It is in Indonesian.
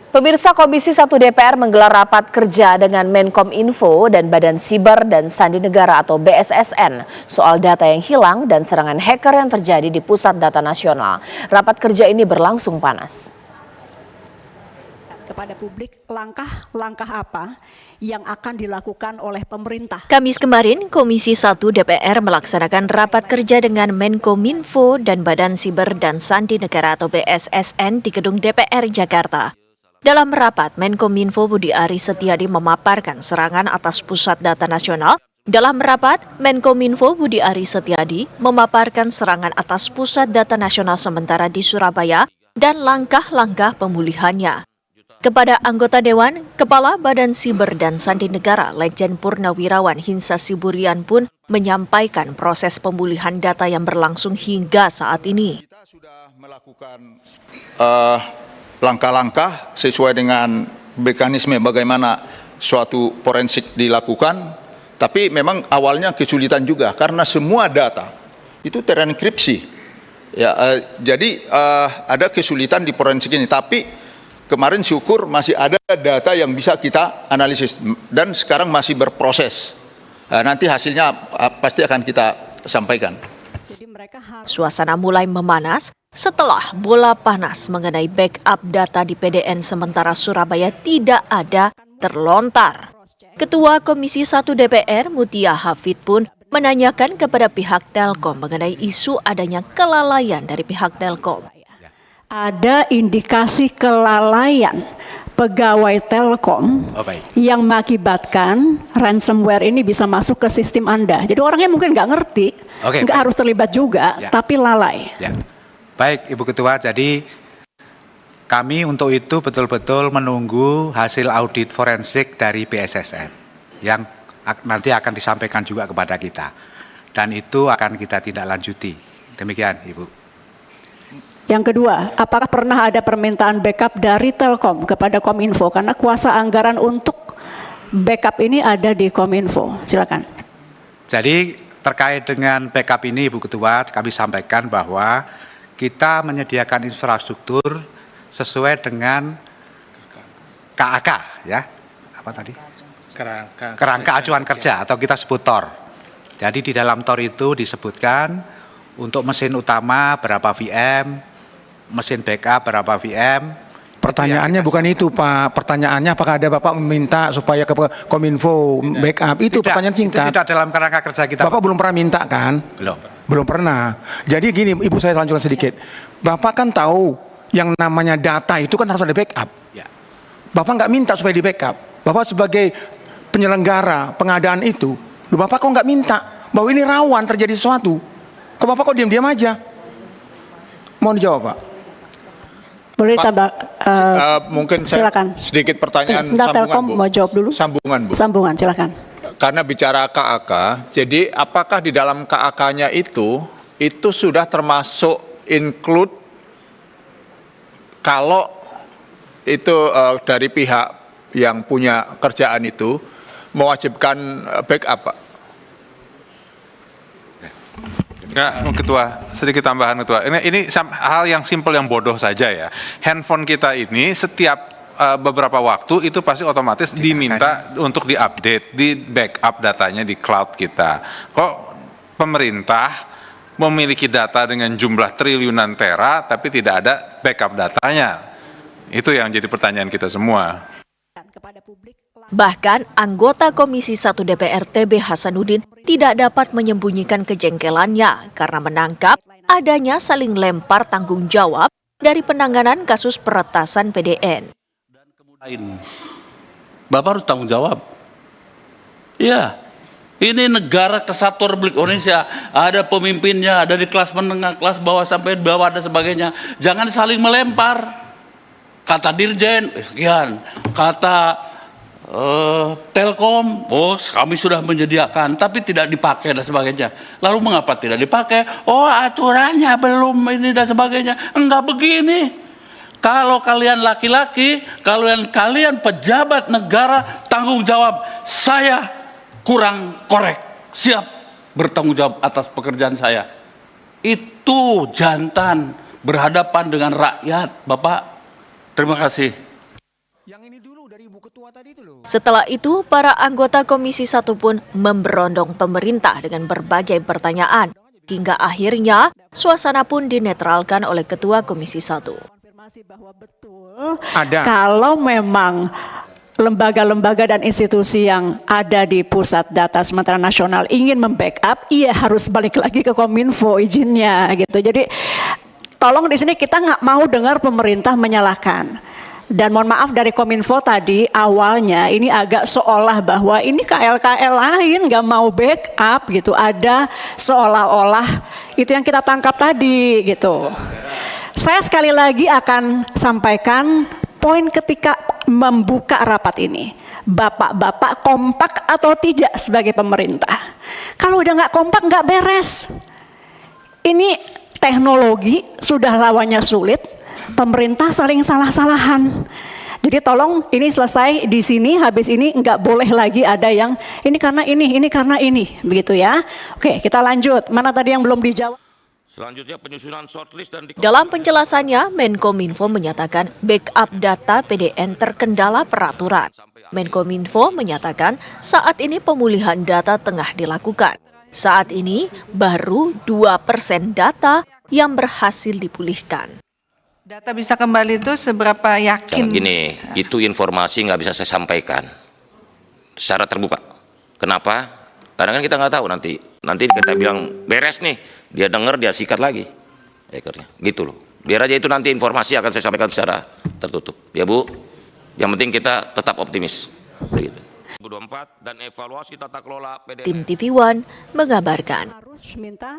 Pemirsa, Komisi 1 DPR menggelar rapat kerja dengan Menkominfo dan Badan Siber dan Sandi Negara atau BSSN soal data yang hilang dan serangan hacker yang terjadi di Pusat Data Nasional. Rapat kerja ini berlangsung panas. Kepada publik, langkah-langkah apa yang akan dilakukan oleh pemerintah. Kamis kemarin, Komisi 1 DPR melaksanakan rapat kerja dengan Menkominfo dan Badan Siber dan Sandi Negara atau BSSN di Gedung DPR Jakarta. Dalam rapat, Menkominfo Budi Aris Setiadi memaparkan serangan atas Pusat Data Nasional. Dalam rapat, Menkominfo Budi Aris Setiadi memaparkan serangan atas Pusat Data Nasional sementara di Surabaya dan langkah-langkah pemulihannya. Kepada anggota Dewan, Kepala Badan Siber dan Sandi Negara Lejen Purnawirawan Hinsa Siburian pun menyampaikan proses pemulihan data yang berlangsung hingga saat ini. Kita sudah melakukan langkah-langkah sesuai dengan mekanisme bagaimana suatu forensik dilakukan, tapi memang awalnya kesulitan juga karena semua data itu terenkripsi. Ya, jadi ada kesulitan di forensik ini, tapi kemarin syukur masih ada data yang bisa kita analisis dan sekarang masih berproses. Nanti hasilnya pasti akan kita sampaikan. Suasana mulai memanas setelah bola panas mengenai backup data di PDN sementara Surabaya tidak ada terlontar. Ketua Komisi 1 DPR Mutia Hafid pun menanyakan kepada pihak Telkom mengenai isu adanya kelalaian dari pihak Telkom. Ada indikasi kelalaian pegawai Telkom yang mengakibatkan ransomware ini bisa masuk ke sistem Anda. Jadi orangnya mungkin nggak ngerti, nggak harus terlibat juga, tapi lalai. Ya. Baik, Ibu Ketua, jadi kami untuk itu betul-betul menunggu hasil audit forensik dari BSSN yang nanti akan disampaikan juga kepada kita. Dan itu akan kita tindak lanjuti. Demikian, Ibu. Yang kedua, apakah pernah ada permintaan backup dari Telkom kepada Kominfo? Karena kuasa anggaran untuk backup ini ada di Kominfo. Silakan. Jadi terkait dengan backup ini, Ibu Ketua, kami sampaikan bahwa kita menyediakan infrastruktur sesuai dengan KAK, ya, apa tadi? Kerangka acuan kerja atau kita sebut TOR. Jadi di dalam TOR itu disebutkan untuk mesin utama berapa VM, mesin backup berapa VM. Pertanyaannya bukan itu, Pak. Pertanyaannya apakah ada Bapak meminta supaya ke Kominfo backup? Itu pertanyaan singkat. Itu tidak dalam kerangka kerja kita. Bapak belum pernah minta kan? Belum pernah. Jadi gini, Ibu, saya lanjutkan sedikit. Bapak kan tahu yang namanya data itu kan harus ada backup. Ya. Bapak nggak minta supaya di backup. Bapak sebagai penyelenggara pengadaan itu, Bapak kok nggak minta bahwa ini rawan terjadi sesuatu? Kok Bapak kok diam-diam aja? Mohon dijawab, Pak. Boleh tambah, mungkin silakan. Saya sedikit pertanyaan Bentar, sambungan, Telkom Bu. mau jawab dulu. Sambungan, Bu. Sambungan, silakan. Karena bicara KAK, jadi apakah di dalam KAK-nya itu sudah termasuk include kalau itu dari pihak yang punya kerjaan itu mewajibkan backup, Pak? Ya, Ketua, sedikit tambahan Ketua. Ini hal yang simpel yang bodoh saja ya. Handphone kita ini setiap beberapa waktu itu pasti otomatis diminta untuk diupdate, di backup datanya di cloud kita. Kok pemerintah memiliki data dengan jumlah triliunan tera tapi tidak ada backup datanya? Itu yang jadi pertanyaan kita semua. Bahkan anggota Komisi 1 DPR TB Hasanuddin tidak dapat menyembunyikan kejengkelannya karena menangkap adanya saling lempar tanggung jawab dari penanganan kasus peretasan PDN. Bapak harus tanggung jawab. Iya, ini negara kesatuan Republik Indonesia, ada pemimpinnya, ada di kelas menengah, kelas bawah sampai bawah dan sebagainya. Jangan saling melempar. Kata Dirjen, sekian. Kata Telkom, oh kami sudah menyediakan, tapi tidak dipakai dan sebagainya. Lalu mengapa tidak dipakai? Oh aturannya belum ini dan sebagainya. Enggak begini. Kalau kalian laki-laki, kalian pejabat negara, tanggung jawab. Saya kurang korek, siap bertanggung jawab atas pekerjaan saya. Itu jantan berhadapan dengan rakyat, Bapak. Terima kasih. Yang ini dulu dari Ibu Ketua tadi itu loh. Setelah itu, para anggota Komisi 1 pun memberondong pemerintah dengan berbagai pertanyaan. Hingga akhirnya, suasana pun dinetralkan oleh Ketua Komisi 1. Konfirmasi bahwa betul Ada. kalau memang lembaga-lembaga dan institusi yang ada di Pusat Data Sementara Nasional ingin membackup, iya harus balik lagi ke Kominfo izinnya gitu. Jadi tolong di sini kita nggak mau dengar pemerintah menyalahkan. Dan mohon maaf dari Kominfo tadi awalnya ini agak seolah bahwa ini KL-KL lain nggak mau backup gitu. Ada seolah-olah itu yang kita tangkap tadi gitu. Saya sekali lagi akan sampaikan poin ketika membuka rapat ini. Bapak-bapak kompak atau tidak sebagai pemerintah? Kalau udah nggak kompak nggak beres. Ini teknologi sudah lawannya sulit. Pemerintah saling salah-salahan. Jadi tolong ini selesai di sini, habis ini nggak boleh lagi ada yang ini karena ini, begitu ya. Oke, kita lanjut. Mana tadi yang belum dijawab? Selanjutnya penyusunan shortlist dan Dalam penjelasannya, Menkominfo menyatakan backup data PDN terkendala peraturan. Menkominfo menyatakan saat ini pemulihan data tengah dilakukan. Saat ini baru 2% data yang berhasil dipulihkan. Data bisa kembali itu seberapa yakin? gini, itu informasi nggak bisa saya sampaikan secara terbuka. Kenapa? Karena kan kita nggak tahu nanti kita bilang beres nih, dia dengar dia sikat lagi ekornya, gitu loh. Biar aja itu nanti informasi akan saya sampaikan secara tertutup, ya Bu. Yang penting kita tetap optimis. Begitu. 2024 dan evaluasi tata kelola PDN. Tim TV One mengabarkan. Harus minta